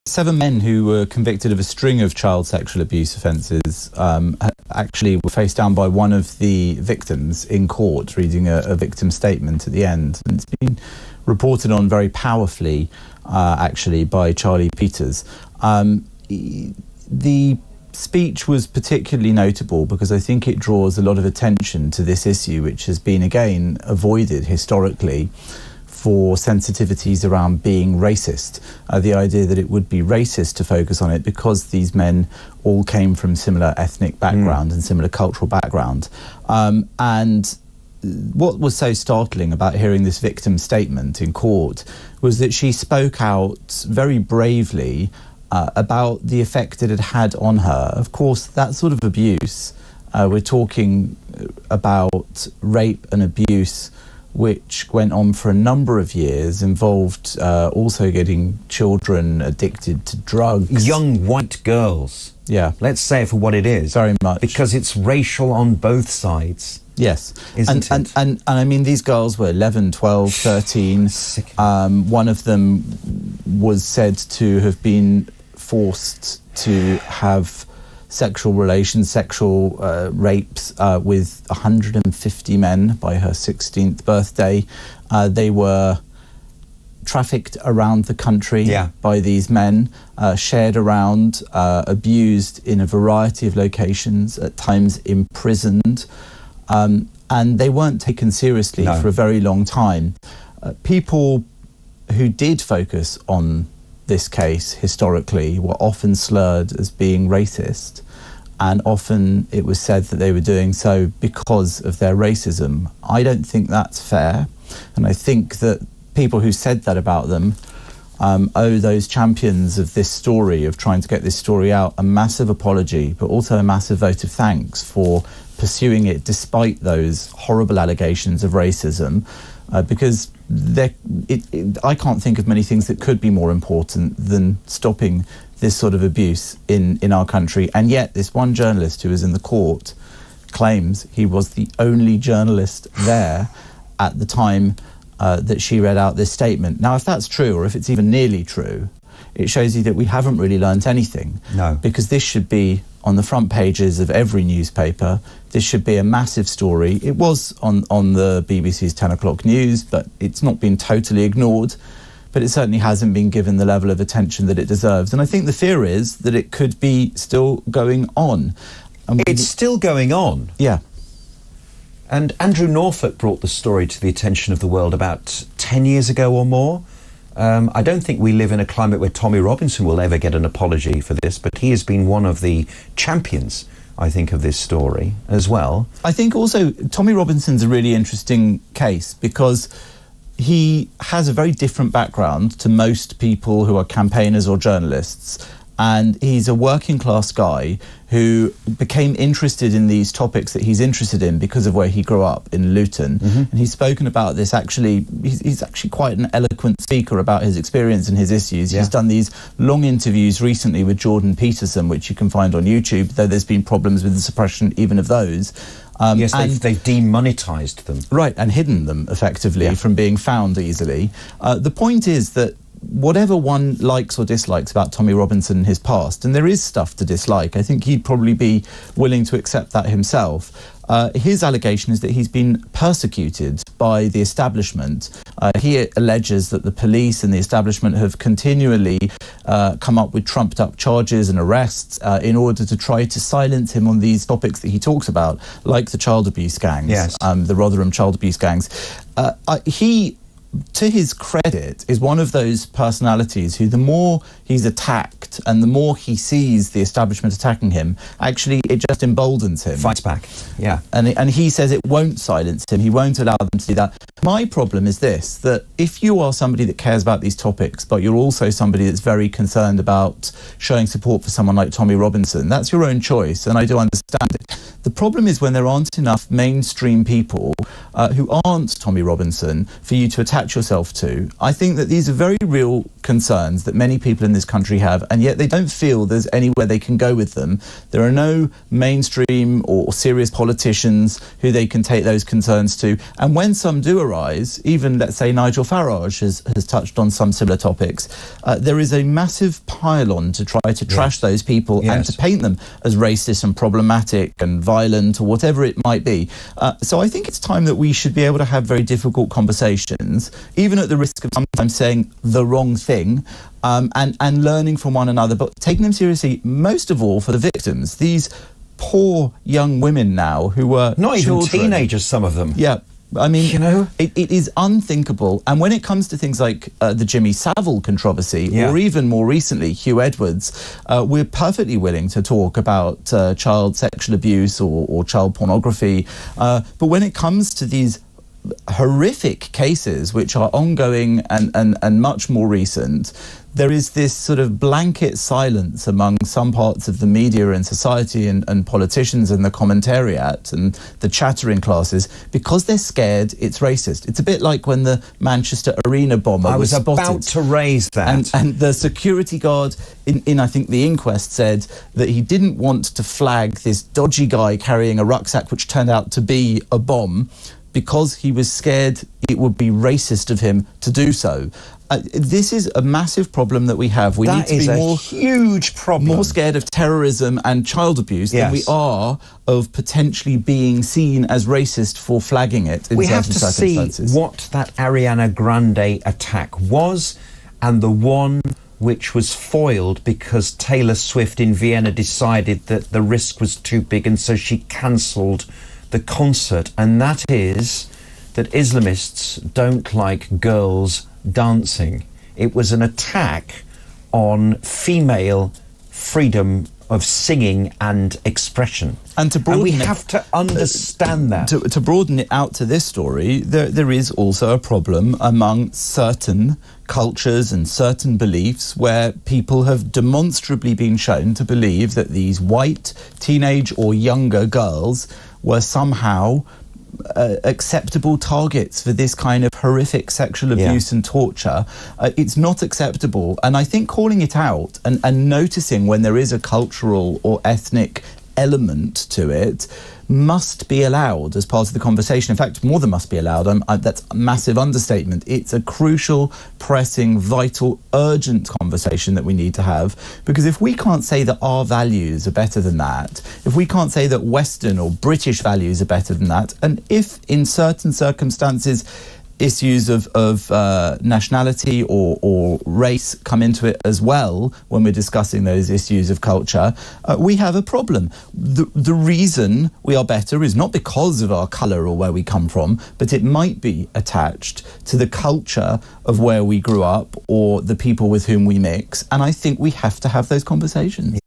7 men who were convicted of a string of child sexual abuse offences actually were faced down by one of the victims in court, reading a victim statement at the end. And it's been reported on very powerfully, actually, by Charlie Peters. The speech was particularly notable because I think it draws a lot of attention to this issue, which has been, again, avoided historically for sensitivities around being racist. The idea that it would be racist to focus on it because these men all came from similar ethnic background and similar cultural background. And what was so startling about hearing this victim's statement in court was that she spoke out very bravely about the effect it had had on her. Of course, that sort of abuse, we're talking about rape and abuse which went on for a number of years, involved also getting children addicted to drugs. Young white girls. Yeah. Let's say it for what it is. Very much. Because it's racial on both sides. Yes. Isn't it? And I mean, these girls were 11, 12, 13. One of them was said to have been forced to have sexual relations, sexual rapes with 150 men by her 16th birthday. They were trafficked around the country by these men, shared around, abused in a variety of locations, at times imprisoned, and they weren't taken seriously for a very long time. People who did focus on this case historically were often slurred as being racist, and often it was said that they were doing so because of their racism. I don't think that's fair, and I think that people who said that about them owe those champions of this story, of trying to get this story out, a massive apology, but also a massive vote of thanks for pursuing it despite those horrible allegations of racism, because I can't think of many things that could be more important than stopping this sort of abuse in our country. And yet this one journalist who was in the court claims he was the only journalist there at the time that she read out this statement. Now, if that's true, or if it's even nearly true, it shows you that we haven't really learnt anything. No. Because this should be on the front pages of every newspaper. This should be a massive story. It was on the BBC's 10 o'clock news, but it's not been totally ignored. But it certainly hasn't been given the level of attention that it deserves. And I think the fear is that it could be still going on. It's still going on? Yeah. And Andrew Norfolk brought the story to the attention of the world about 10 years ago or more. I don't think we live in a climate where Tommy Robinson will ever get an apology for this, but he has been one of the champions, I think, of this story as well. I think also Tommy Robinson's a really interesting case because he has a very different background to most people who are campaigners or journalists. And he's a working class guy who became interested in these topics that he's interested in because of where he grew up in Luton. And he's spoken about this actually, he's actually quite an eloquent speaker about his experience and his issues. He's done these long interviews recently with Jordan Peterson, which you can find on YouTube, though there's been problems with the suppression even of those. Yes, they've demonetised them. Right, and hidden them effectively from being found easily. The point is that whatever one likes or dislikes about Tommy Robinson and his past, and there is stuff to dislike, I think he'd probably be willing to accept that himself. His allegation is that he's been persecuted by the establishment. He alleges that the police and the establishment have continually come up with trumped up charges and arrests in order to try to silence him on these topics that he talks about, like the child abuse gangs, the Rotherham child abuse gangs. He, to his credit, is one of those personalities who, the more he's attacked and the more he sees the establishment attacking him, actually it just emboldens him. Fights back, And he says it won't silence him, he won't allow them to do that. My problem is this, that if you are somebody that cares about these topics, but you're also somebody that's very concerned about showing support for someone like Tommy Robinson, that's your own choice, and I do understand it. The problem is when there aren't enough mainstream people who aren't Tommy Robinson for you to attack attach yourself to. I think that these are very real concerns that many people in this country have, and yet they don't feel there's anywhere they can go with them. There are no mainstream or serious politicians who they can take those concerns to. And when some do arise, even, let's say, Nigel Farage has touched on some similar topics, there is a massive pile-on to try to trash those people and to paint them as racist and problematic and violent or whatever it might be. So I think it's time that we should be able to have very difficult conversations, even at the risk of sometimes saying the wrong thing, and learning from one another, but taking them seriously, most of all for the victims. These poor young women now who were not children, even teenagers, some of them. Yeah. I mean, you know, it is unthinkable. And when it comes to things like the Jimmy Savile controversy, or even more recently, Hugh Edwards, we're perfectly willing to talk about child sexual abuse or child pornography. But when it comes to these horrific cases, which are ongoing and much more recent, there is this sort of blanket silence among some parts of the media and society and politicians and the commentariat and the chattering classes, because they're scared it's racist. It's a bit like when the Manchester Arena bomber was spotted. I was about to raise that. And the security guard in I think the inquest said that he didn't want to flag this dodgy guy carrying a rucksack which turned out to be a bomb, because he was scared it would be racist of him to do so. This is a massive problem that we have. We need to be more huge problem. More scared of terrorism and child abuse than we are of potentially being seen as racist for flagging it in certain circumstances. We have to see what that Ariana Grande attack was, and the one which was foiled because Taylor Swift in Vienna decided that the risk was too big, and so she cancelled the concert. And that is that Islamists don't like girls dancing. It was an attack on female freedom of singing and expression. And we have to understand that. To broaden it out to this story, there is also a problem among certain cultures and certain beliefs where people have demonstrably been shown to believe that these white teenage or younger girls were somehow acceptable targets for this kind of horrific sexual abuse and torture. It's not acceptable. And I think calling it out and noticing when there is a cultural or ethnic element to it must be allowed as part of the conversation. In fact, more than must be allowed. That's a massive understatement. It's a crucial, pressing, vital, urgent conversation that we need to have, because if we can't say that our values are better than that, if we can't say that Western or British values are better than that, and if in certain circumstances issues of nationality or race come into it as well when we're discussing those issues of culture, we have a problem. The reason we are better is not because of our colour or where we come from, but it might be attached to the culture of where we grew up or the people with whom we mix. And I think we have to have those conversations.